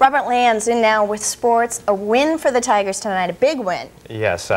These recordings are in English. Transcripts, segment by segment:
Robert Lands in now with sports. A win for the Tigers tonight, a big win. Yes,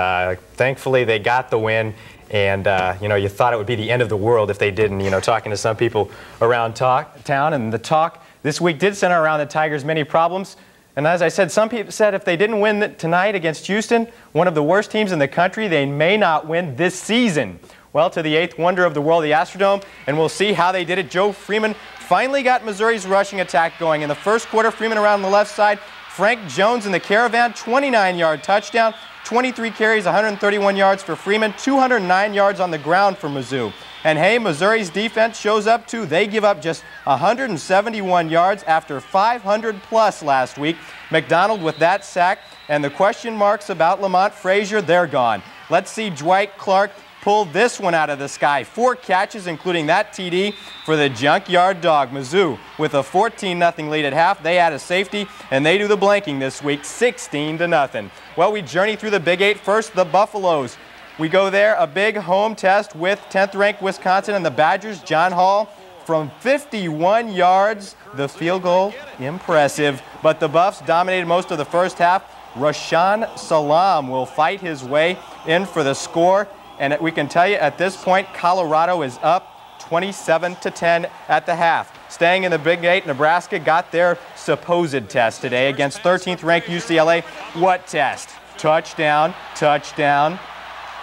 thankfully they got the win. And, you know, you thought it would be the end of the world if they didn't, you know, talking to some people around town. And the talk this week did center around the Tigers' many problems. And as I said, some people said if they didn't win tonight against Houston, one of the worst teams in the country, they may not win this season. Well, to the eighth wonder of the world, the Astrodome, and we'll see how they did it. Joe Freeman finally got Missouri's rushing attack going. In the first quarter, Freeman around the left side. Frank Jones in the Caravan, 29-yard touchdown. 23 carries, 131 yards for Freeman, 209 yards on the ground for Mizzou. And hey, Missouri's defense shows up too. They give up just 171 yards after 500 plus last week. McDonald with that sack, and the question marks about Lamont Frazier, they're gone. Let's see Dwight Clark pull this one out of the sky. 4 catches, including that TD for the Junkyard Dog. Mizzou with a 14-0 lead at half. They add a safety, and they do the blanking this week, 16-0. Well, we journey through the Big 8 first, the Buffaloes. We go there, a big home test with 10th-ranked Wisconsin and the Badgers. John Hall from 51 yards, the field goal, impressive. But the Buffs dominated most of the first half. Rashaan Salam will fight his way in for the score. And we can tell you at this point, Colorado is up 27-10 at the half. Staying in the Big 8, Nebraska got their supposed test today against 13th-ranked UCLA. What test? Touchdown, touchdown,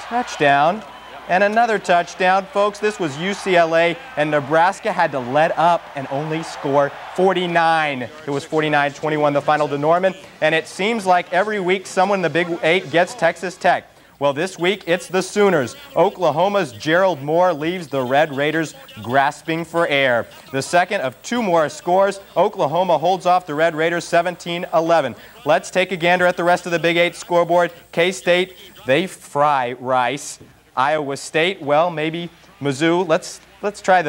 touchdown, and another touchdown. Folks, this was UCLA, and Nebraska had to let up and only score 49. It was 49-21 the final to Norman, and it seems like every week someone in the Big 8 gets Texas Tech. Well, this week, it's the Sooners. Oklahoma's Gerald Moore leaves the Red Raiders grasping for air. The second of 2 more scores. Oklahoma holds off the Red Raiders 17-11. Let's take a gander at the rest of the Big 8 scoreboard. K-State, they fry Rice. Iowa State, well, maybe Mizzou. Let's try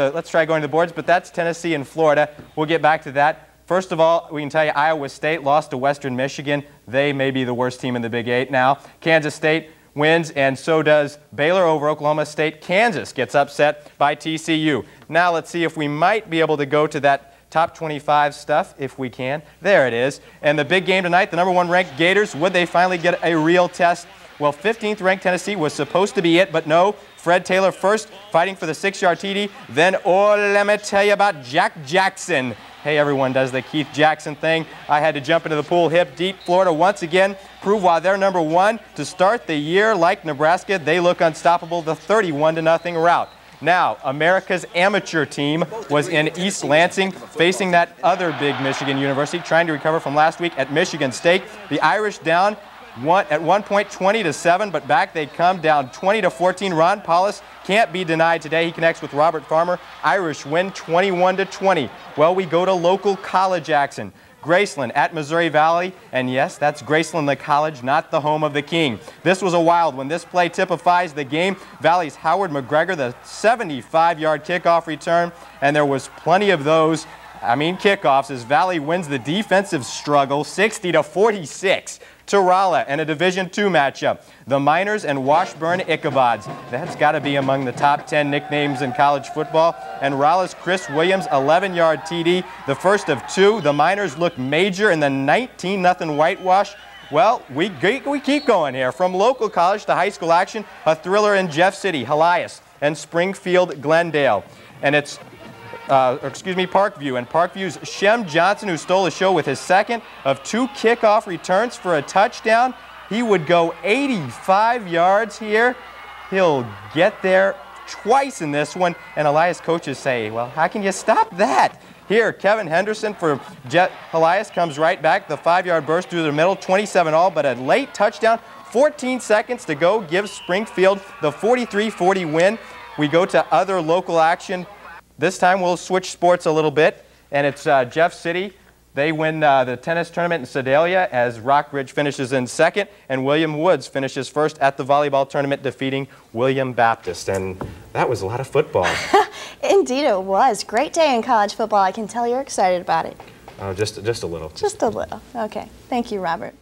going to the boards, but that's Tennessee and Florida. We'll get back to that. First of all, we can tell you Iowa State lost to Western Michigan. They may be the worst team in the Big 8 now. Kansas State wins, and so does Baylor over Oklahoma State. Kansas gets upset by TCU. Now let's see if we might be able to go to that top 25 stuff, if we can. There it is. And the big game tonight, the #1 ranked Gators, would they finally get a real test? Well, 15th ranked Tennessee was supposed to be it, but no. Fred Taylor first, fighting for the 6-yard TD. Then, oh, let me tell you about Jack Jackson. Hey, everyone does the Keith Jackson thing. I had to jump into the pool hip deep. Florida once again prove why they're #1 to start the year. Like Nebraska, they look unstoppable, the 31-0 rout. Now, America's amateur team was in East Lansing facing that other big Michigan university, trying to recover from last week at Michigan State. The Irish down at one point 20-7, but back they come down 20-14. Ron Paulus can't be denied today. He connects with Robert Farmer. Irish win 21-20. Well, we go to local college action. Graceland at Missouri Valley, and yes, that's Graceland the college, not the home of the King. This was a wild one. This play typifies the game. Valley's Howard McGregor, the 75-yard kickoff return, and there was plenty of those. Kickoffs, as Valley wins the defensive struggle 60-46 to Rolla and a Division II matchup. The Miners and Washburn Ichabods. That's got to be among the top 10 nicknames in college football. And Rolla's Chris Williams, 11-yard TD, the first of 2. The Miners look major in the 19-0 whitewash. Well, we keep going here. From local college to high school action, a thriller in Jeff City, Helias, and Springfield Glendale. And it's Parkview, and Parkview's Shem Johnson, who stole the show with his second of 2 kickoff returns for a touchdown. He would go 85 yards here. He'll get there twice in this one, and Elias coaches say, well, how can you stop that? Here, Kevin Henderson for Elias comes right back. The 5-yard burst through the middle, 27-all, but a late touchdown. 14 seconds to go gives Springfield the 43-40 win. We go to other local action. This time we'll switch sports a little bit, and it's Jeff City. They win the tennis tournament in Sedalia as Rockbridge finishes in second, and William Woods finishes first at the volleyball tournament, defeating William Baptist. And that was a lot of football. Indeed it was. Great day in college football. I can tell you're excited about it. Just a little. Just a little. Okay. Thank you, Robert.